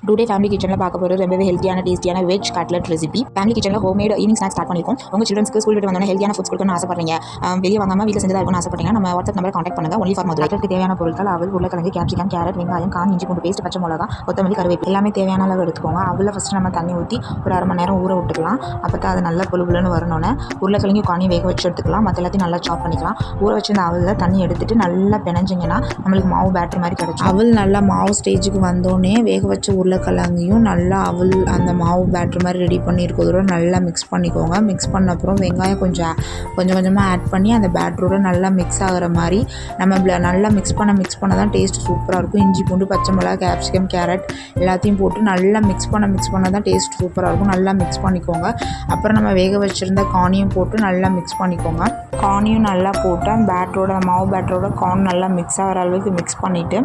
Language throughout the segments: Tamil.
டுடே ஃபேமிலி கிச்சனில் பார்க்க போகிறது ரொம்பவே ஹெல்த்தியான டேஸ்டியான வெஜ் கட்லட் ரெசிபி. ஃபேமிலி கிச்சனில் ஹோம்மேட் ஈவினிங் ஸ்நாக்ஸ் ஸ்டார்ட் பண்ணியிருக்கோம். உங்கள் சில்ட்ரன்ஸ்க்கு ஸ்கூல் விட்டு வந்தோன்னா ஹெல்த்தியான ஃபுட்ஸ் கொடுக்கணும்னு ஆசைப்படுறீங்க, வெளியே வாங்காமல் வீட்டில் செஞ்சதாக இருக்கும்னு ஆசைப்படுறீங்க, நம்ம வாட்ஸ்அப் நம்பர் கான்டாக்ட் பண்ணுங்கள். Only for Madurai. கட்லட்டுக்கு தேவையான பொருட்கள் அவல், உருளைக்கிழங்கு, கேப்சிகம், கேரட், வெங்காயம், காஞ்சி இஞ்சி பூண்டு பேஸ்ட், பச்சை மிளகா, கொத்தமல்லி, கருவேப்பிலை எல்லாமே தேவையான அளவு எடுத்துக்கோங்க. அவளில் ஃபஸ்ட்டு நம்ம தண்ணி ஊற்றி ஒரு அரை மணி நேரம் ஊற விட்டுக்கலாம். அப்போ தான் அது நல்லா புழுன்னு வரணுன்னு உருளைக்கிழங்கு காணியும் வேக வச்சு எடுத்துக்கலாம். மற்ற எல்லாத்தையும் நல்லா சாப் பண்ணிக்கலாம். ஊற வச்சு இந்த அவலில் தண்ணி எடுத்துட்டு நல்லா பிணைஞ்சிங்கன்னா நம்மளுக்கு மாவு பேட்டர் மாதிரி கிடச்சிடும். அவல் நல்லா மாவு ஸ்டேஜுக்கு வந்தோடனே வேக வச்ச உருளைக்கிழங்கையும் நல்லா அவல் அந்த மாவு பேட்டர் மாதிரி ரெடி பண்ணியிருக்கிறதோட நல்லா மிக்ஸ் பண்ணிக்கோங்க. மிக்ஸ் பண்ண அப்புறம் வெங்காயம் கொஞ்சம் கொஞ்சமாக ஆட் பண்ணி அந்த பேட்டரோட நல்லா மிக்ஸ் ஆகிற மாதிரி நம்ம நல்லா மிக்ஸ் பண்ண தான் டேஸ்ட் சூப்பராக இருக்கும். இஞ்சி பூண்டு, பச்சை மிளகா, கேப்சிகம், கேரட் எல்லாத்தையும் போட்டு நல்லா மிக்ஸ் பண்ண தான் டேஸ்ட் சூப்பராக இருக்கும். நல்லா மிக்ஸ் பண்ணிக்கோங்க. அப்புறம் நம்ம வேக வச்சுருந்த கார்னையும் போட்டு நல்லா மிக்ஸ் பண்ணிக்கோங்க. கார்னையும் நல்லா போட்டு அந்த பேட்டரோட மாவு பேட்டரோட கார்ன் நல்லா மிக்ஸ் ஆகிற அளவுக்கு மிக்ஸ் பண்ணிவிட்டு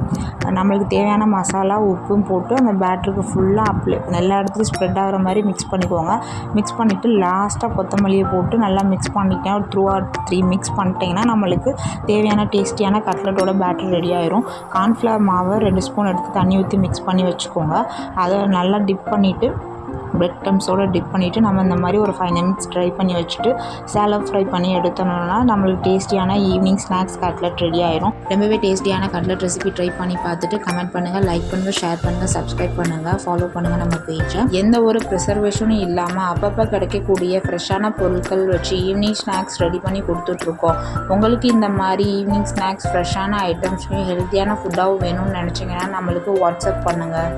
நம்மளுக்கு தேவையான மசாலா உப்பும் போட்டு அந்த பேட்டருக்கு ஃபுல்லாக எல்லா இடத்துலையும் ஸ்ப்ரெட் ஆகிற மாதிரி மிக்ஸ் பண்ணிக்கோங்க. மிக்ஸ் பண்ணிவிட்டு லாஸ்ட்டாக கொத்தமல்லியை போட்டு நல்லா மிக்ஸ் பண்ணிட்டேன். ஒரு 2 or 3 மிக்ஸ் பண்ணிட்டீங்கன்னா நம்மளுக்கு தேவையான டேஸ்டியான கட்லட்டோட பேட்டர் ரெடி ஆயிரும். கார்ன்ஃப்ளவர் மாவை 2 ஸ்பூன் எடுத்து தண்ணி ஊற்றி மிக்ஸ் பண்ணி வச்சுக்கோங்க. அதை நல்லா டிப் பண்ணிவிட்டு பிரெட் க்ரம்ஸோடு டிப் பண்ணிவிட்டு நம்ம இந்த மாதிரி ஒரு 5 minutes ட்ரை பண்ணி வச்சுட்டு சேலோ ஃப்ரை பண்ணி எடுத்தோம்னா நம்மளுக்கு டேஸ்டியான ஈவினிங் ஸ்நாக்ஸ் கட்லட் ரெடி ஆயிரும். ரொம்பவே டேஸ்டியான கட்லட் ரெசிபி ட்ரை பண்ணி பார்த்துட்டு கமெண்ட் பண்ணுங்கள், லைக் பண்ணுங்கள், ஷேர் பண்ணுங்கள், சப்ஸ்கிரைப் பண்ணுங்கள், ஃபாலோ பண்ணுங்கள் நம்ம பேஜை. எந்த ஒரு ப்ரிசர்வேஷனும் இல்லாமல் அப்பப்போ கிடைக்கக்கூடிய ஃப்ரெஷ்ஷான பொருட்கள் வச்சு ஈவினிங் ஸ்நாக்ஸ் ரெடி பண்ணி கொடுத்துட்ருக்கோம். உங்களுக்கு இந்த மாதிரி ஈவினிங் ஸ்நாக்ஸ் ஃப்ரெஷ்ஷான ஐட்டம்ஸையும் ஹெல்த்தியான ஃபுட்டாகவும் வேணும்னு நினச்சிங்கன்னா நம்மளுக்கு வாட்ஸ்அப் பண்ணுங்கள்.